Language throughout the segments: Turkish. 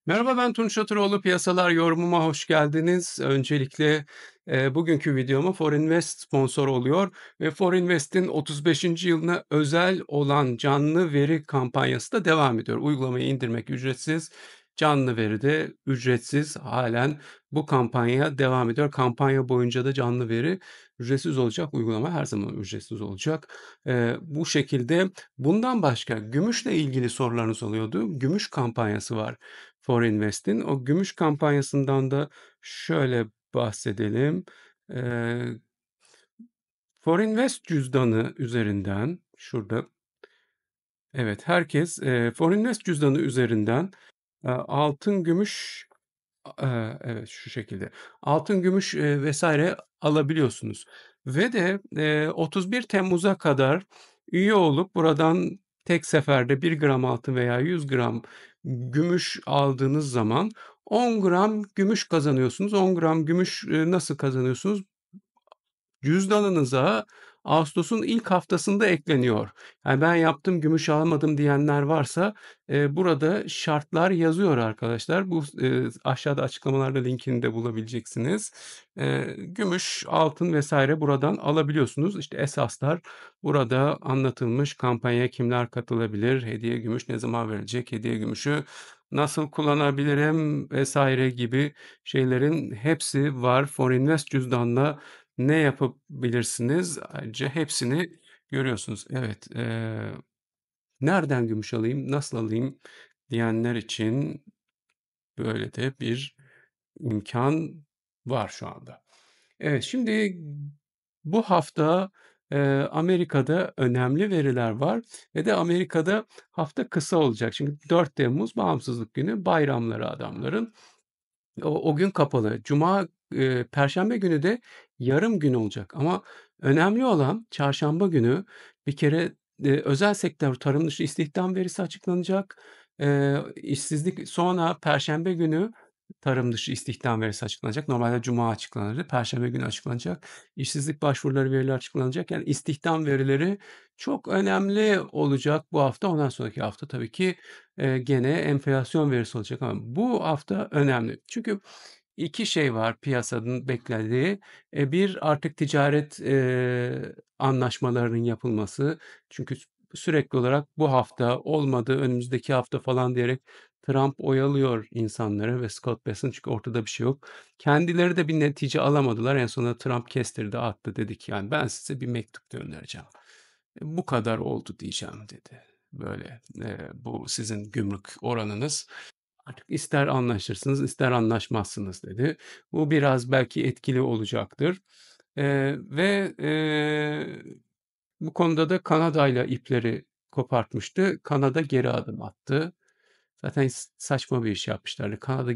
Merhaba, ben Tunç Çatıroğlu. Piyasalar yorumuma hoş geldiniz. Öncelikle, bugünkü videoma ForInvest sponsor oluyor ve ForInvest'in 35. yılına özel olan canlı veri kampanyası da devam ediyor. Uygulamayı indirmek ücretsiz, canlı veri de ücretsiz. Hâlen bu kampanya devam ediyor. Kampanya boyunca da canlı veri ücretsiz olacak. Uygulama her zaman ücretsiz olacak. Bu şekilde bundan başka gümüşle ilgili sorularınız oluyordu. Gümüş kampanyası var. ForInvest'in. O gümüş kampanyasından da şöyle bahsedelim. Eee, ForInvest cüzdanı üzerinden şurada evet herkes ForInvest cüzdanı üzerinden altın, gümüş evet şu şekilde altın, gümüş vesaire alabiliyorsunuz ve de 31 Temmuz'a kadar üye olup buradan tek seferde 1 gram altın veya 100 gram gümüş aldığınız zaman 10 gram gümüş kazanıyorsunuz. 10 gram gümüş nasıl kazanıyorsunuz? Cüzdanınıza ağustos'un ilk haftasında ekleniyor. Yani ben yaptım, gümüş almadım diyenler varsa burada şartlar yazıyor arkadaşlar. Bu aşağıda açıklamalarda linkini de bulabileceksiniz. Gümüş, altın vesaire buradan alabiliyorsunuz. İşte esaslar burada anlatılmış. Kampanyaya kimler katılabilir? Hediye gümüş ne zaman verilecek? Hediye gümüşü nasıl kullanabilirim vesaire gibi şeylerin hepsi var. ForInvest cüzdanla ne yapabilirsiniz? Ayrıca hepsini görüyorsunuz. Evet, nereden gümüş alayım, nasıl alayım diyenler için böyle de bir imkan var şu anda. Evet, şimdi bu hafta, Amerika'da önemli veriler var ve de Amerika'da hafta kısa olacak. Şimdi 4 Temmuz Bağımsızlık Günü, bayramları adamların. O gün kapalı. Cuma, perşembe günü de yarım gün olacak ama önemli olan çarşamba günü bir kere, özel sektör tarım dışı istihdam verisi açıklanacak. İşsizlik sonra perşembe günü tarım dışı istihdam verisi açıklanacak. Normalde cuma açıklanırdı. Perşembe günü açıklanacak. İşsizlik başvuruları verileri açıklanacak. Yani istihdam verileri çok önemli olacak bu hafta. Ondan sonraki hafta tabii ki gene enflasyon verisi olacak ama bu hafta önemli. Çünkü 2 şey var piyasanın beklediği. Bir artık ticaret, anlaşmalarının yapılması. Çünkü sürekli olarak bu hafta olmadı, önümüzdeki hafta falan diyerek Trump oyalıyor insanları ve Scott Bessent çünkü ortada bir şey yok. Kendileri de bir netice alamadılar. En sonunda Trump kestirdi, attı. Dedi ki yani ben size bir mektup göndereceğim. Bu kadar oldu diyeceğim dedi. Böyle bu sizin gümrük oranınız. Artık ister anlaşırsınız, ister anlaşmazsınız dedi. Bu biraz belki etkili olacaktır. Ve bu konuda da Kanada'yla ipleri kopartmıştı. Kanada geri adım attı. Zaten saçma bir iş yapmışlardı. Kanada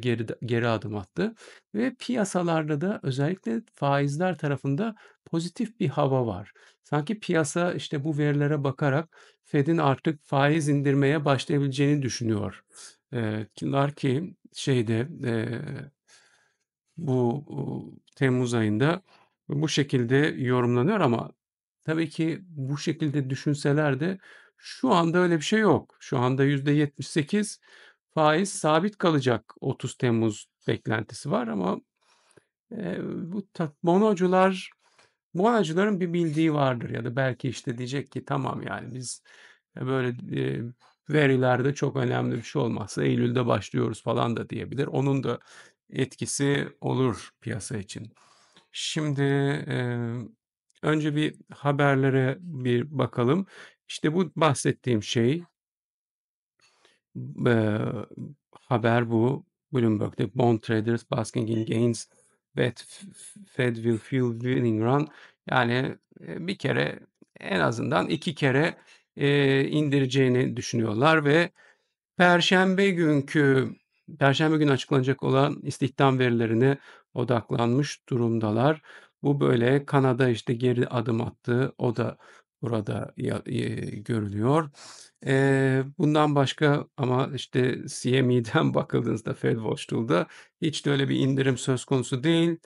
geri adım attı ve piyasalarda da özellikle faizler tarafında pozitif bir hava var. Sanki piyasa işte bu verilere bakarak Fed'in artık faiz indirmeye başlayabileceğini düşünüyor. Ki şeyde bu Temmuz ayında bu şekilde yorumlanıyor ama tabii ki bu şekilde düşünseler de şu anda öyle bir şey yok. Şu anda %78 faiz sabit kalacak 30 Temmuz beklentisi var ama bu bonocuların bir bildiği vardır ya da belki işte diyecek ki tamam yani biz böyle verilerde çok önemli bir şey olmazsa Eylül'de başlıyoruz falan da diyebilir. Onun da etkisi olur piyasa için. Şimdi önce bir haberlere bir bakalım. İşte bu bahsettiğim şey Eee, haber bu. Bloomberg'de Bond Traders Basking in Gains Bet Fed will fuel winning run. Yani bir kere en azından 2 kere indireceğini düşünüyorlar ve Perşembe Perşembe günü açıklanacak olan istihdam verilerine odaklanmış durumdalar. Bu böyle Kanada işte geri adım attı. O da burada görülüyor. Bundan başka ama işte CME'den bakıldığınızda Fed Watch Tool'da hiç de öyle bir indirim söz konusu değil.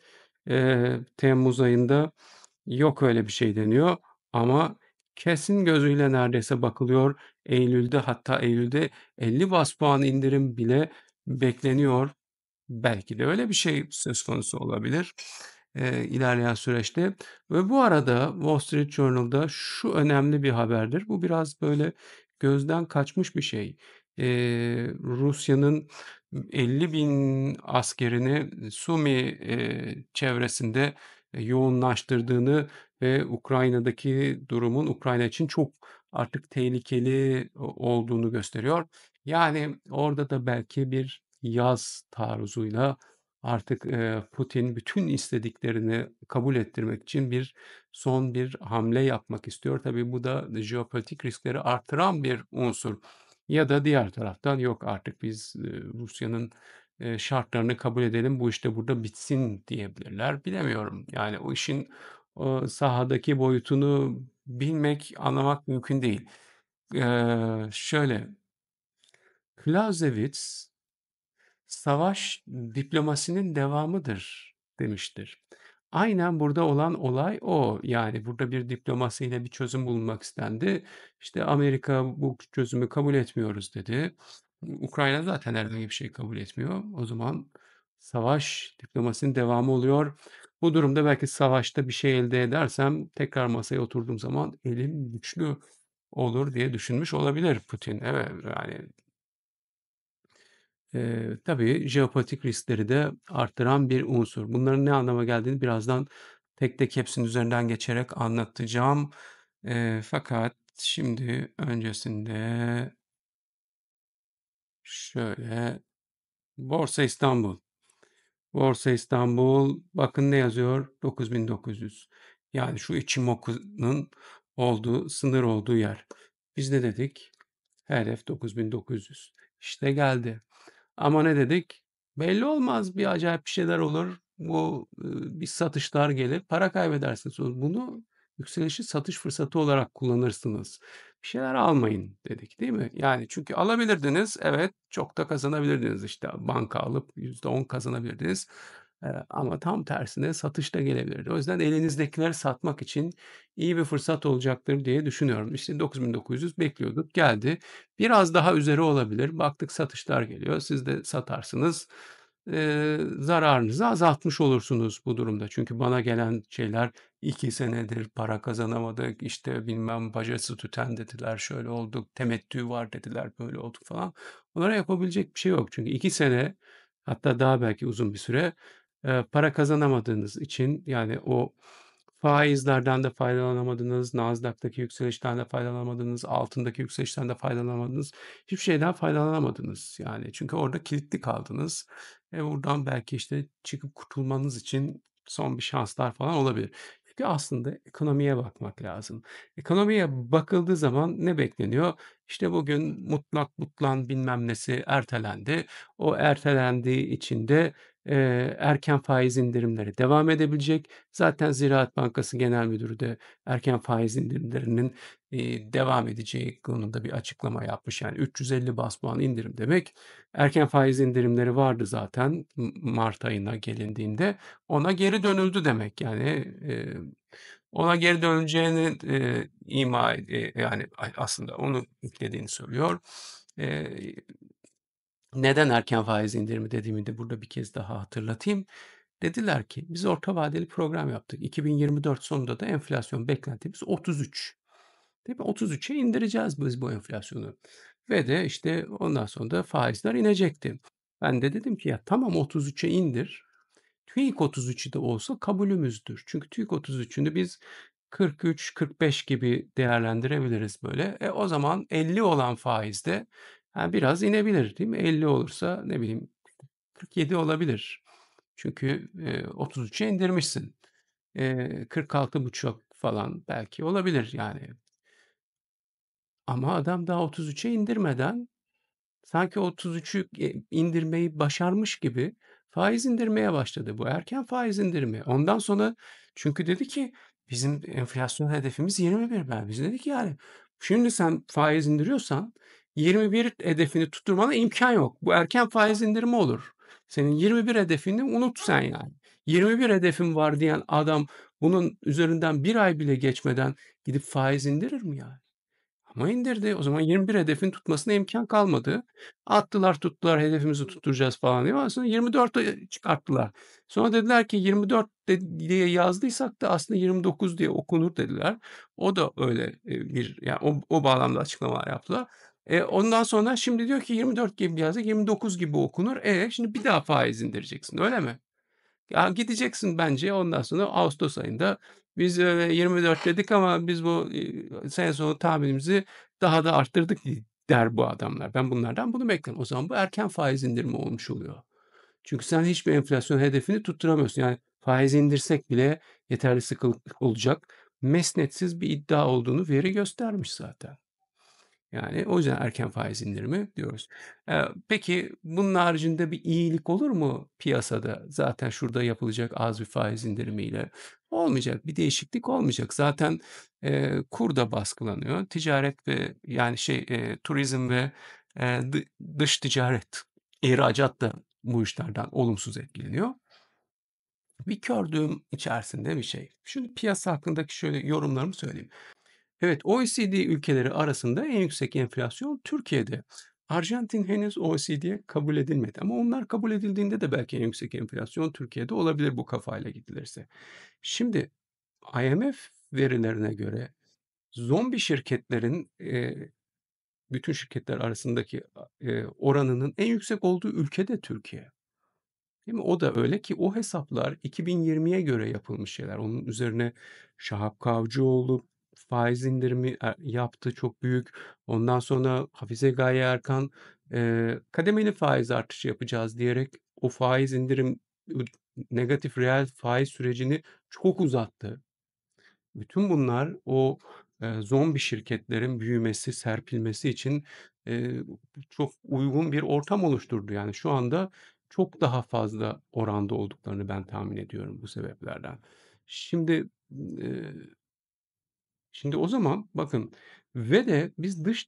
Temmuz ayında yok öyle bir şey deniyor ama kesin gözüyle neredeyse bakılıyor. Hatta Eylül'de 50 bas puan indirim bile bekleniyor. Belki de öyle bir şey söz konusu olabilir, ilerleyen süreçte ve bu arada Wall Street Journal'da şu önemli bir haberdir. Bu biraz böyle gözden kaçmış bir şey. Rusya'nın 50.000 askerini Sumi, çevresinde, yoğunlaştırdığını ve Ukrayna'daki durumun Ukrayna için çok artık tehlikeli olduğunu gösteriyor. Yani orada da belki bir yaz taarruzuyla artık, Putin bütün istediklerini kabul ettirmek için son bir hamle yapmak istiyor. Tabii bu da jeopolitik riskleri artıran bir unsur. Ya da diğer taraftan yok artık biz, Rusya'nın, şartlarını kabul edelim, bu iş de burada bitsin diyebilirler. Bilemiyorum. Yani o işin, sahadaki boyutunu bilmek, anlamak mümkün değil. Şöyle, Clausewitz "Savaş diplomasinin devamıdır." demiştir. Aynen burada olan olay o. Yani burada bir diplomasiyle bir çözüm bulunmak istendi. İşte Amerika bu çözümü kabul etmiyoruz dedi. Ukrayna zaten herhangi bir şey kabul etmiyor. O zaman savaş diplomasinin devamı oluyor. Bu durumda belki savaşta bir şey elde edersem tekrar masaya oturduğum zaman elim güçlü olur diye düşünmüş olabilir Putin. Evet, yani tabii jeopolitik riskleri de arttıran bir unsur. Bunların ne anlama geldiğini birazdan tek tek hepsinin üzerinden geçerek anlatacağım. Fakat şimdi öncesinde şöyle Borsa İstanbul. Borsa İstanbul bakın ne yazıyor? 9.900. Yani şu Ichimoku'nun olduğu, sınır olduğu yer. Biz ne dedik? Hedef 9.900. İşte geldi. Ama ne dedik? Belli olmaz, bir acayip bir şeyler olur. Bu bir satışlar gelir, para kaybedersiniz. Bunu yükselişi satış fırsatı olarak kullanırsınız. Bir şeyler almayın dedik, değil mi? Yani çünkü alabilirdiniz, evet, çok da kazanabilirdiniz. İşte banka alıp %10 kazanabilirdiniz. Ama tam tersine satış da gelebilirdi. O yüzden elinizdekileri satmak için iyi bir fırsat olacaktır diye düşünüyorum. İşte 9.900 bekliyorduk, geldi. Biraz daha üzeri olabilir. Baktık satışlar geliyor. Siz de satarsınız. Zararınızı azaltmış olursunuz bu durumda. Çünkü bana gelen şeyler 2 senedir para kazanamadık. İşte bilmem bacası tüten dediler. Şöyle olduk. Temettü var dediler. Böyle olduk falan. Onlara yapabilecek bir şey yok. Çünkü 2 sene hatta daha belki uzun bir süre para kazanamadığınız için yani o faizlerden de faydalanamadınız, Nasdaq'taki yükselişten de faydalanamadınız, altındaki yükselişten de faydalanamadınız. Hiçbir şeyden faydalanamadınız yani. Çünkü orada kilitli kaldınız. Buradan belki işte çıkıp kurtulmanız için son bir şanslar falan olabilir. Çünkü aslında ekonomiye bakmak lazım. Ekonomiye bakıldığı zaman ne bekleniyor? İşte bugün mutlak mutlan bilmem nesi ertelendi. O ertelendiği için de erken faiz indirimleri devam edebilecek. Zaten Ziraat Bankası Genel Müdürü de erken faiz indirimlerinin devam edeceği konusunda bir açıklama yapmış. Yani 350 bas puan indirim demek. Erken faiz indirimleri vardı zaten Mart ayına gelindiğinde. Ona geri dönüldü demek. Yani ona geri dönüleceğini yani aslında onu eklediğini söylüyor. Eee neden erken faiz indirimi dediğimi de burada bir kez daha hatırlatayım. Dediler ki biz orta vadeli program yaptık. 2024 sonunda da enflasyon beklentimiz 33. Değil mi? 33'e indireceğiz biz bu enflasyonu. Ve de işte ondan sonra da faizler inecekti. Ben de dedim ki ya tamam 33'e indir. TÜİK 33'ü de olsa kabulümüzdür. Çünkü TÜİK 33'ünü biz 43-45 gibi değerlendirebiliriz böyle. O zaman 50 olan faizde biraz inebilir değil mi? 50 olursa ne bileyim 47 olabilir. Çünkü 33'e indirmişsin. 46,5 falan belki olabilir yani. Ama adam daha 33'e indirmeden sanki 33'ü indirmeyi başarmış gibi faiz indirmeye başladı. Bu erken faiz indirimi. Ondan sonra çünkü dedi ki bizim enflasyon hedefimiz 21. Biz dedik yani şimdi sen faiz indiriyorsan 21 hedefini tutturmana imkan yok. Bu erken faiz indirimi olur. Senin 21 hedefini unut sen yani. 21 hedefim var diyen adam bunun üzerinden bir ay bile geçmeden gidip faiz indirir mi yani? Ama indirdi. O zaman 21 hedefin tutmasına imkân kalmadı. Attılar tuttular hedefimizi tutturacağız falan diye. Ondan sonra 24 çıkarttılar. Sonra dediler ki 24 diye yazdıysak da aslında 29 diye okunur dediler. O da öyle, bir yani o bağlamda açıklamalar yaptılar. Ondan sonra şimdi diyor ki 24 gibi yazdık, 29 gibi okunur. Şimdi bir daha faiz indireceksin, öyle mi? Ya, gideceksin bence ondan sonra ağustos ayında biz öyle 24 dedik ama biz bu, sene sonu tahminimizi daha da arttırdık der bu adamlar. Ben bunlardan bunu beklerim. O zaman bu erken faiz indirimi olmuş oluyor. Çünkü sen hiçbir enflasyon hedefini tutturamıyorsun. Yani faiz indirsek bile yeterli sıkılık olacak mesnetsiz bir iddia olduğunu veri göstermiş zaten. Yani o yüzden erken faiz indirimi diyoruz. Peki bunun haricinde bir iyilik olur mu piyasada? Zaten şurada yapılacak az bir faiz indirimiyle. Olmayacak, bir değişiklik olmayacak. Zaten, kur da baskılanıyor. Ticaret ve yani turizm ve, dış ticaret, ihracat da bu işlerden olumsuz etkileniyor. Bir gördüğüm içerisinde bir şey. Şimdi piyasa hakkındaki şöyle yorumlarımı söyleyeyim. Evet, OECD ülkeleri arasında en yüksek enflasyon Türkiye'de. Arjantin henüz OECD'ye kabul edilmedi ama onlar kabul edildiğinde de belki en yüksek enflasyon Türkiye'de olabilir bu kafayla gidilirse. Şimdi IMF verilerine göre zombi şirketlerin bütün şirketler arasındaki oranının en yüksek olduğu ülke de Türkiye. Değil mi? O da öyle ki o hesaplar 2020'ye göre yapılmış şeyler. Onun üzerine Şahap Kavcıoğlu faiz indirimi yaptı çok büyük. Ondan sonra Hafize Gaye Erkan kademeli faiz artışı yapacağız diyerek o faiz indirim negatif reel faiz sürecini çok uzattı. Bütün bunlar o, zombi şirketlerin büyümesi, serpilmesi için, eee, çok uygun bir ortam oluşturdu. Yani şu anda çok daha fazla oranda olduklarını ben tahmin ediyorum bu sebeplerden. Şimdi, eee, şimdi o zaman bakın ve de biz dış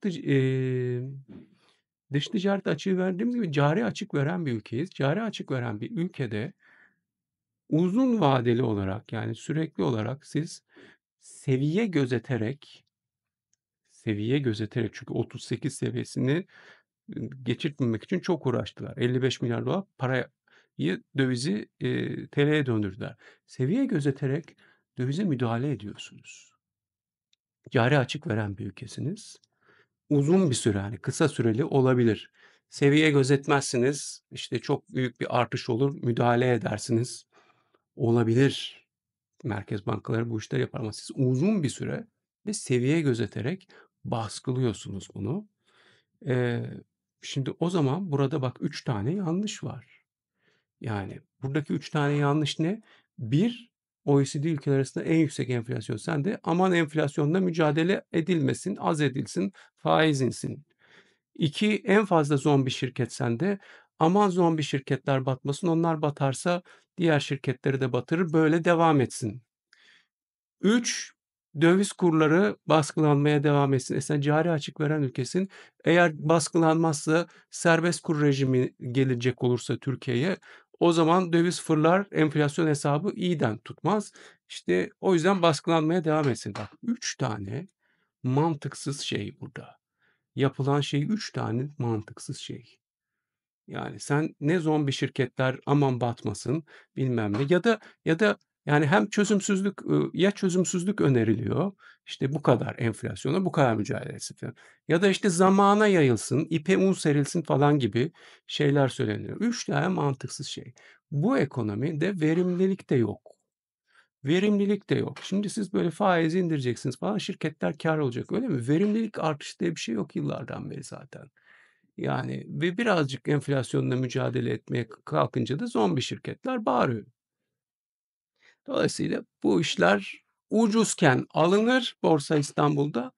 ticaret açığı verdiğimiz gibi cari açık veren bir ülkeyiz. Cari açık veren bir ülkede uzun vadeli olarak yani sürekli olarak siz seviye gözeterek çünkü 38 seviyesini, geçirtmemek için çok uğraştılar. $55 milyar parayı, dövizi, TL'ye döndürdüler. Seviye gözeterek dövize müdahale ediyorsunuz. Cari açık veren bir ülkesiniz. Uzun bir süre, hani kısa süreli olabilir. Seviye gözetmezsiniz, işte çok büyük bir artış olur, müdahale edersiniz. Olabilir. Merkez bankaları bu işleri yapar ama siz uzun bir süre ve seviye gözeterek baskılıyorsunuz bunu. Eee, Şimdi o zaman burada bak 3 tane yanlış var. Yani buradaki 3 tane yanlış ne? Bir, OECD ülkeleri arasında en yüksek enflasyon sende. Aman enflasyonla mücadele edilmesin, az edilsin, faiz insin. 2, en fazla zombi şirket sende. Aman zombi şirketler batmasın, onlar batarsa diğer şirketleri de batırır, böyle devam etsin. 3, döviz kurları baskılanmaya devam etsin. Sen cari açık veren ülkesin. Eğer baskılanmazsa serbest kur rejimi gelecek olursa Türkiye'ye o zaman döviz fırlar, enflasyon hesabı iyiden tutmaz. İşte o yüzden baskılanmaya devam etsin. Bak 3 tane mantıksız şey burada. Yapılan şey 3 tane mantıksız şey. Yani sen ne zombi şirketler aman batmasın bilmem ne ya da yani hem çözümsüzlük ya çözümsüzlük öneriliyor işte bu kadar enflasyona bu kadar mücadelesi falan ya da işte zamana yayılsın ipe un serilsin falan gibi şeyler söyleniyor. Üç tane mantıksız şey. Bu ekonomide verimlilik de yok. Verimlilik de yok. Şimdi siz böyle faiz indireceksiniz falan şirketler kâr olacak öyle mi? Verimlilik artışı diye bir şey yok yıllardan beri zaten. Yani ve birazcık enflasyonla mücadele etmeye kalkınca da zombi şirketler bağırıyor. Dolayısıyla bu işler ucuzken alınır Borsa İstanbul'da,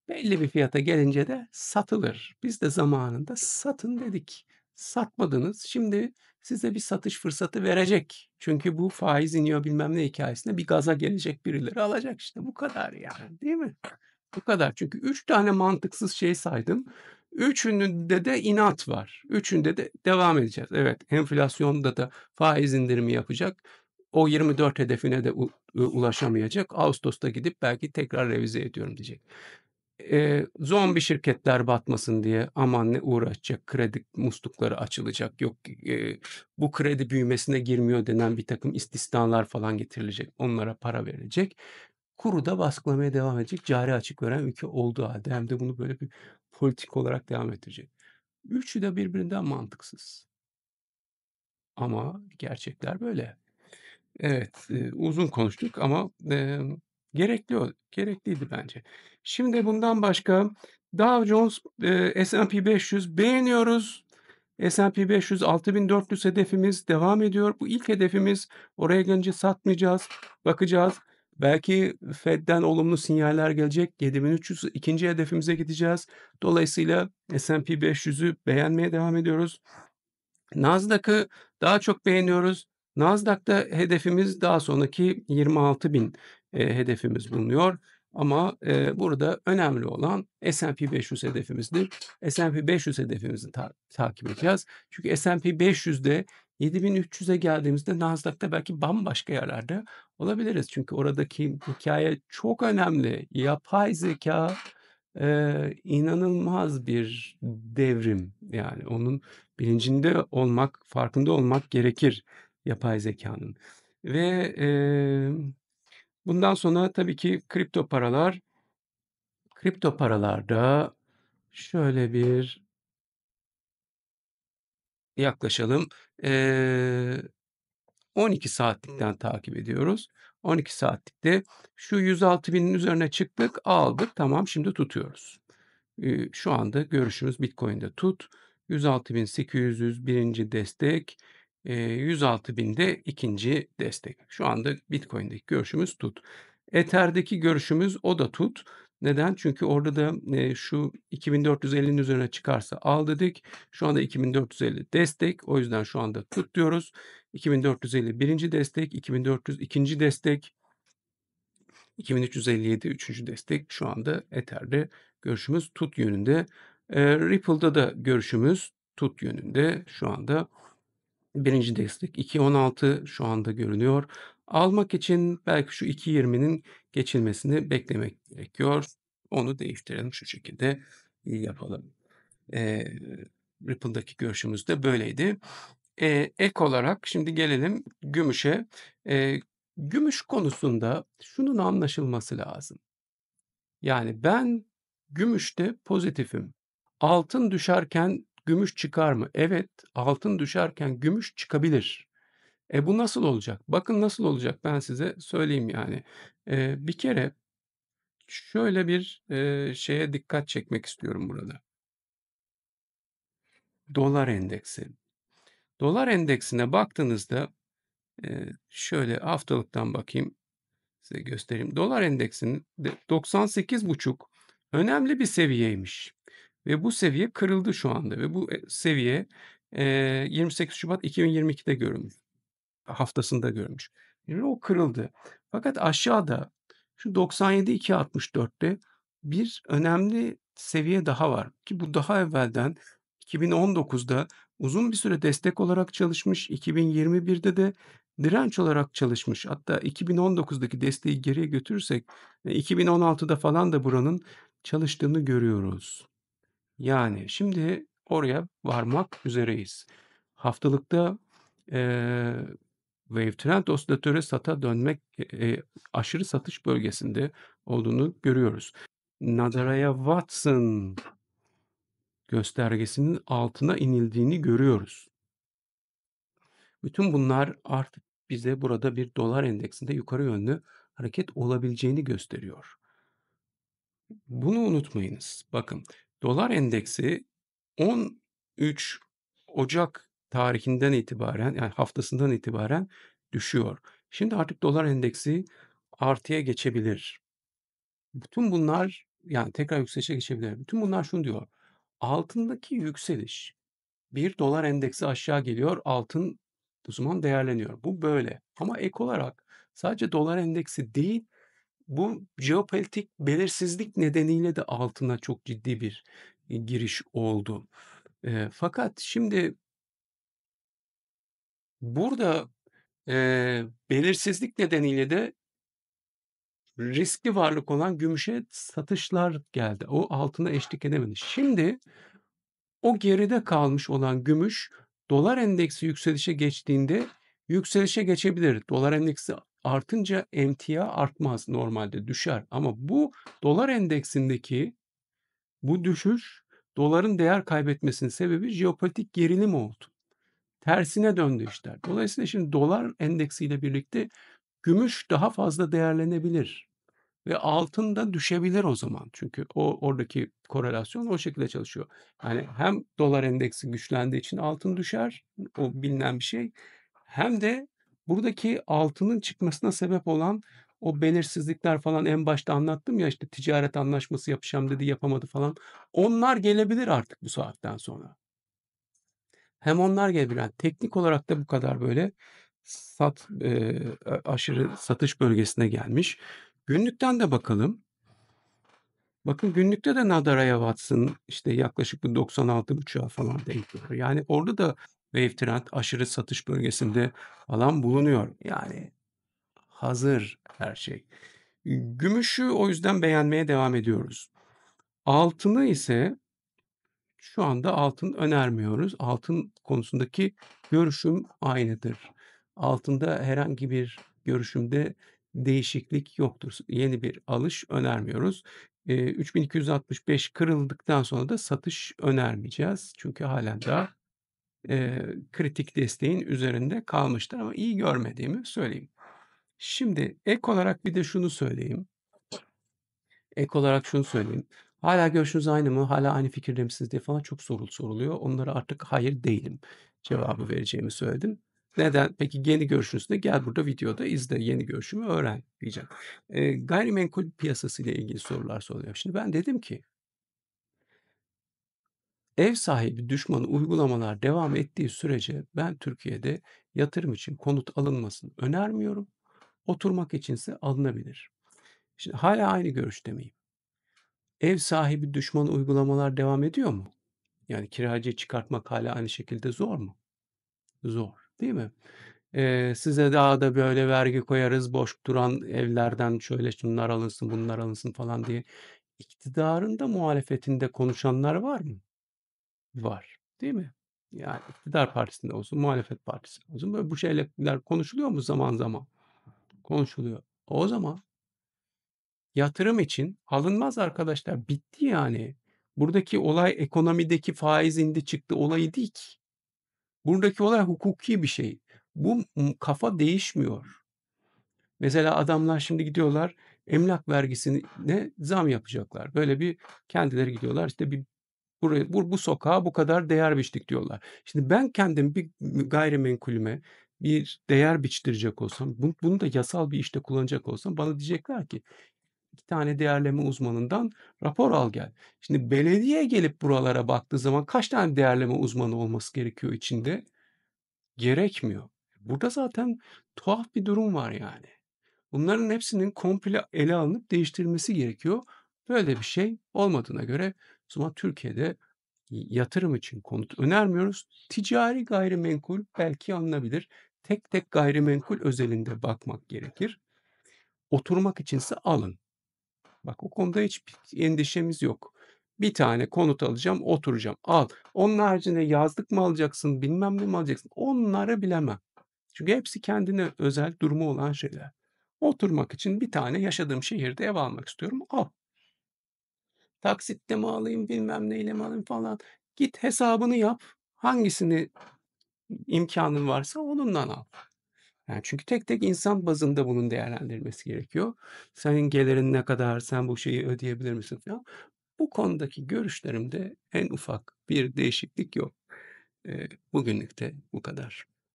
belli bir fiyata gelince de satılır. Biz de zamanında satın dedik. Satmadınız. Şimdi size bir satış fırsatı verecek. Çünkü bu faiz iniyor bilmem ne hikâyesinde bir gaza gelecek birileri alacak işte bu kadar yani, değil mi? Bu kadar. Çünkü 3 tane mantıksız şey saydım. Üçünde de inat var. Üçünde de devam edeceğiz. Evet, enflasyonda da faiz indirimi yapacak. O 24 hedefine de ulaşamayacak. Ağustos'ta gidip belki tekrar revize ediyorum diyecek. Zombi şirketler batmasın diye aman ne uğraşacak, kredi muslukları açılacak, yok, bu kredi büyümesine girmiyor denen birtakım istisnalar falan getirilecek, onlara para verilecek. Kuru da baskılamaya devam edecek, cari açık veren ülke olduğu hâlde hem de bunu böyle bir politik olarak devam ettirecek. Üçü de birbirinden mantıksız ama gerçekler böyle. Evet, uzun konuştuk ama, gerekliydi bence. Şimdi bundan başka Dow Jones, S&P 500 beğeniyoruz. S&P 500 6.400 hedefimiz devam ediyor. Bu ilk hedefimiz. Oraya gelince satmayacağız, bakacağız. Belki Fed'den olumlu sinyaller gelecek. 7.300 ikinci hedefimize gideceğiz. Dolayısıyla S&P 500'ü beğenmeye devam ediyoruz. Nasdaq'ı daha çok beğeniyoruz. Nasdaq'ta hedefimiz daha sonraki 26.000 hedefimiz bulunuyor ama, burada önemli olan S&P 500 hedefimizdir. S&P 500 hedefimizi takip edeceğiz. Çünkü S&P 500'de 7.300'e geldiğimizde Nasdaq'ta belki bambaşka yerlerde olabiliriz. Çünkü oradaki hikâye çok önemli. Yapay zekâ, inanılmaz bir devrim. Yani onun bilincinde olmak, farkında olmak gerekir yapay zekânın ve, bundan sonra tabii ki kripto paralar. Kripto paralarda şöyle bir yaklaşalım. Eee 12 saatlikten takip ediyoruz. 12 saatlikte şu 106.000'in üzerine çıktık, aldık, tamam, şimdi tutuyoruz. Şu anda görüşümüz Bitcoin'de tut, 106.800 birinci destek, 106.000 de ikinci destek. Şu anda Bitcoin'deki görüşümüz tut. Ether'deki görüşümüz o da tut. Neden? Çünkü orada da, şu 2.450'nin üzerine çıkarsa al dedik. Şu anda 2.450 destek. O yüzden şu anda tut diyoruz. 2.450 birinci destek, 2.400 ikinci destek, 2.357 üçüncü destek. Şu anda Ether'de görüşümüz tut yönünde. Ripple'da da görüşümüz tut yönünde. Şu anda birinci destek 2.16 şu anda görünüyor. Almak için belki şu 2.20'nin geçilmesini beklemek gerekiyor. Onu değiştirelim, şu şekilde yapalım. Eee, Ripple'daki görüşümüz de böyleydi. Ek olarak şimdi gelelim gümüşe. Gümüş konusunda şunun anlaşılması lazım. Yani ben gümüşte pozitifim. Altın düşerken gümüş çıkar mı? Evet, altın düşerken gümüş çıkabilir. Bu nasıl olacak? Bakın nasıl olacak, ben size söyleyeyim yani. Bir kere şöyle bir, şeye dikkat çekmek istiyorum burada. Dolar endeksi. Dolar endeksine baktığınızda, şöyle haftalıktan bakayım, size göstereyim. Dolar endeksinin 98,5 önemli bir seviyeymiş ve bu seviye kırıldı şu anda ve bu, seviye, 28 Şubat 2022'de görülmüş. Haftasında görmüş. Euro kırıldı. Fakat aşağıda şu 97.264'te bir önemli seviye daha var ki bu daha evvelden 2019'da uzun bir süre destek olarak çalışmış, 2021'de de direnç olarak çalışmış. Hatta 2019'daki desteği geriye götürürsek, 2016'da falan da buranın çalıştığını görüyoruz. Yani şimdi oraya varmak üzereyiz. Haftalıkta, eee Wave Trend osilatörü sata dönmek, aşırı satış bölgesinde olduğunu görüyoruz. Nadaraya-Watson göstergesinin altına inildiğini görüyoruz. Bütün bunlar artık bize burada bir dolar endeksinde yukarı yönlü hareket olabileceğini gösteriyor. Bunu unutmayınız. Bakın, dolar endeksi 13 Ocak tarihinden itibaren, yani haftasından itibaren düşüyor. Şimdi artık dolar endeksi artıya geçebilir. Bütün bunlar, yani tekrar yükselişe geçebilir. Bütün bunlar şunu diyor: altındaki yükseliş, bir dolar endeksi aşağı geliyor, altın o zaman değerleniyor. Bu böyle ama ek olarak sadece dolar endeksi değil, bu jeopolitik belirsizlik nedeniyle de altına çok ciddi bir, giriş oldu. Fakat şimdi burada, belirsizlik nedeniyle de riskli varlık olan gümüşe satışlar geldi. O altına eşlik edemedi. Şimdi o geride kalmış olan gümüş dolar endeksi yükselişe geçtiğinde yükselişe geçebilir. Dolar endeksi artınca emtia artmaz, normalde düşer. Ama bu dolar endeksindeki bu düşüş doların değer kaybetmesinin sebebi jeopolitik gerilim oldu. Tersine döndü işler. Dolayısıyla şimdi dolar endeksiyle birlikte gümüş daha fazla değerlenebilir. Ve altın da düşebilir o zaman. Çünkü oradaki korelasyon o şekilde çalışıyor. Yani hem dolar endeksi güçlendiği için altın düşer, o bilinen bir şey. Hem de buradaki altının çıkmasına sebep olan o belirsizlikler falan, en başta anlattım ya, işte ticaret anlaşması yapacağım dedi, yapamadı falan. Onlar gelebilir artık bu saatten sonra. Hem onlar gelebilir. Yani teknik olarak da bu kadar böyle aşırı satış bölgesine gelmiş. Günlükten de bakalım. Bakın günlükte de Nadara'ya Watson işte yaklaşık bir 96,5'a falan denk geliyor. Yani orada da wave trend aşırı satış bölgesinde falan bulunuyor. Yani hazır her şey. Gümüşü o yüzden beğenmeye devam ediyoruz. Altını ise şu anda altın önermiyoruz. Altın konusundaki görüşüm aynıdır. Altında herhangi bir görüşümde değişiklik yoktur. Yeni bir alış önermiyoruz. 3265 kırıldıktan sonra da satış önermeyeceğiz. Çünkü halen daha kritik desteğin üzerinde kalmıştır, ama iyi görmediğimi söyleyeyim. Şimdi ek olarak bir de şunu söyleyeyim. Ek olarak şunu söyleyeyim. Hâlâ görüşünüz aynı mı? Hâlâ aynı fikirde misiniz diye falan çok soru soruluyor. Onlara artık hayır değilim cevabı vereceğimi söyledim. Neden? Peki yeni görüşünüz ne? Gel burada videoda izle, yeni görüşümü öğren diyeceğim. Gayrimenkul piyasasıyla ilgili sorular soruluyor. Şimdi ben dedim ki ev sahibi düşmanı uygulamalar devam ettiği sürece ben Türkiye'de yatırım için konut alınmasını önermiyorum. Oturmak içinse alınabilir. Şimdi hâlâ aynı görüşte miyim? Ev sahibi düşmanı uygulamalar devam ediyor mu? Yani kiracıyı çıkartmak hâlâ aynı şekilde zor mu? Zor, değil mi? Size daha da böyle vergi koyarız, boş duran evlerden şöyle şunlar alınsın, bunlar alınsın falan diye iktidarın da muhalefetinde konuşanlar var mı? Var, değil mi? Yani iktidar partisinde olsun, muhalefet partisinde olsun, böyle bu şeyler konuşuluyor mu zaman zaman? Konuşuluyor. O zaman yatırım için alınmaz arkadaşlar. Bitti yani. Buradaki olay ekonomideki faiz indi çıktı olayı değil ki. Buradaki olay hukuki bir şey. Bu kafa değişmiyor. Mesela adamlar şimdi gidiyorlar emlak vergisine zam yapacaklar. Böyle bir kendileri gidiyorlar işte bir buraya bu sokağa bu kadar değer biçtik diyorlar. Şimdi ben kendim bir gayrimenkulüme bir değer biçtirecek olsam, bunu da yasal bir işte kullanacak olsam bana diyecekler ki 2 tane değerleme uzmanından rapor al gel. Şimdi belediye gelip buralara baktığı zaman kaç tane değerleme uzmanı olması gerekiyor içinde? Gerekmiyor. Burada zaten tuhaf bir durum var yani. Bunların hepsinin komple ele alınıp değiştirilmesi gerekiyor. Böyle bir şey olmadığına göre o zaman Türkiye'de yatırım için konut önermiyoruz. Ticari gayrimenkul belki alınabilir. Tek tek gayrimenkul özelinde bakmak gerekir. Oturmak içinse alın. Bak o konuda hiçbir endişemiz yok. Bir tane konut alacağım, oturacağım. Al. Onun haricinde yazlık mı alacaksın, bilmem ne mi alacaksın? Onları bilemem. Çünkü hepsi kendine özel durumu olan şeyler. Oturmak için bir tane yaşadığım şehirde ev almak istiyorum. Al. Taksitle mi alayım, bilmem neyle mi alayım falan. Git hesabını yap. Hangisini imkanın varsa onunla al. Yani çünkü tek tek insan bazında bunun değerlendirilmesi gerekiyor. Senin gelirin ne kadar, sen bu şeyi ödeyebilir misin falan. Bu konudaki görüşlerimde en ufak bir değişiklik yok. Bugünlük de bu kadar.